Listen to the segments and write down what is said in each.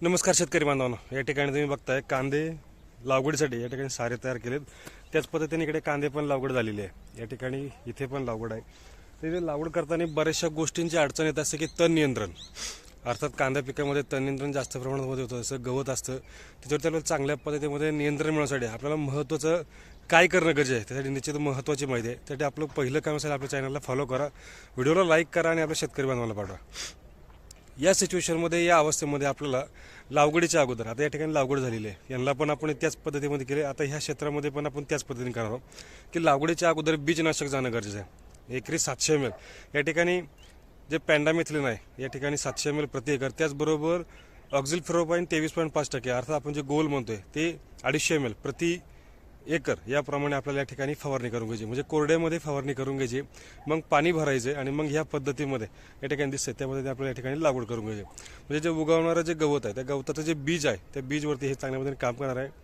नमस्कार शेतकरी बांधवांनो, या ठिकाणी तुम्ही बघताय कांदे लागवडीसाठी या ठिकाणी सारे तयार केलेत। त्याच पद्धतीने इकडे कांदे पण लागवड झालेली आहे। या ठिकाणी इथे पण लागवड आहे। तर लागवड करताना बऱ्याचशा गोष्टींची अडचण येत असते की तण नियंत्रण, अर्थात कांदा पिकामध्ये तण नियंत्रण जास्त प्रमाणात होतं। जसं गवत असतं त्याच्यावर त्याला चांगल्या पद्धतीमध्ये नियंत्रण मिळवण्यासाठी आपल्याला महत्त्वाचं काय करणं गरजेचं आहे, त्यासाठी निश्चित महत्त्वाची माहिती आहे। त्यासाठी आपलं पहिलं काम असेल आपल्या चॅनलला फॉलो करा, व्हिडिओला लाईक करा आणि आपल्या शेतकरी बांधवांना पाठवा। या सिच्युएशनमध्ये या अवस्थेमध्ये आपल्याला लागवडीच्या अगोदर आता या ठिकाणी लागवड झालेली आहे, यांना पण आपण त्याच पद्धतीमध्ये केले। आता ह्या क्षेत्रामध्ये पण आपण त्याच पद्धतीने करणार आहोत की लागवडीच्या अगोदर बीजनाशक जाणं गरजेचं आहे। एकरी 700 ml या ठिकाणी जे पेंडामिथिलिन आहे या ठिकाणी 700 ml प्रति एकर, त्याचबरोबर ऑक्झिलफ्लोरोपाईन 23.5% अर्थात आपण जे गोल म्हणतोय ते 250 ml प्रति एकर याप्रमाणे आपल्याला या ठिकाणी फवारणी करून घ्यायची, म्हणजे कोरड्यामध्ये फवारणी करून घ्यायची। मग पाणी भरायचे आणि मग ह्या पद्धतीमध्ये या ठिकाणी दिसते त्यामध्ये आपल्याला या ठिकाणी लागवड करून घ्यायची। म्हणजे जे उगवणारं जे गवत आहे त्या गवताचं जे बीज आहे त्या बीजवरती हे चांगल्या पद्धतीने काम करणार आहे,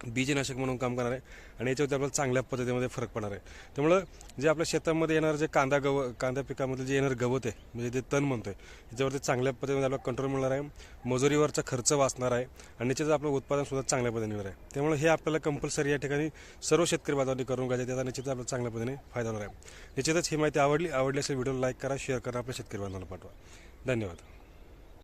बीजनाशक म्हणून काम करणार आहे आणि याच्यावरती आपल्याला चांगल्या पद्धतीमध्ये फरक पडणार आहे। त्यामुळं जे आपल्या शेतामध्ये येणारं जे कांदा पिकामध्ये जे येणारं गवत आहे म्हणजे जे तण म्हणतोय याच्यावरती चांगल्या पद्धतीने आपल्याला कंट्रोल मिळणार आहे, मजुरीवरचा खर्च वाचणार आहे आणि निश्चितच आपलं उत्पादन सुद्धा चांगल्या पद्धतीने मिळणार आहे। त्यामुळे हे आपल्याला कंपल्सरी या ठिकाणी सर्व शेतकरी बांधवांनी करून घ्यायचे, त्याचा निश्चितच आपल्याला चांगल्या पद्धतीने फायदा होणार आहे। निश्चितच ही माहिती आवडली असेल व्हिडिओला लाईक करा, शेअर करा, आपल्या शेतकरी बांधवांना पाठवा। धन्यवाद।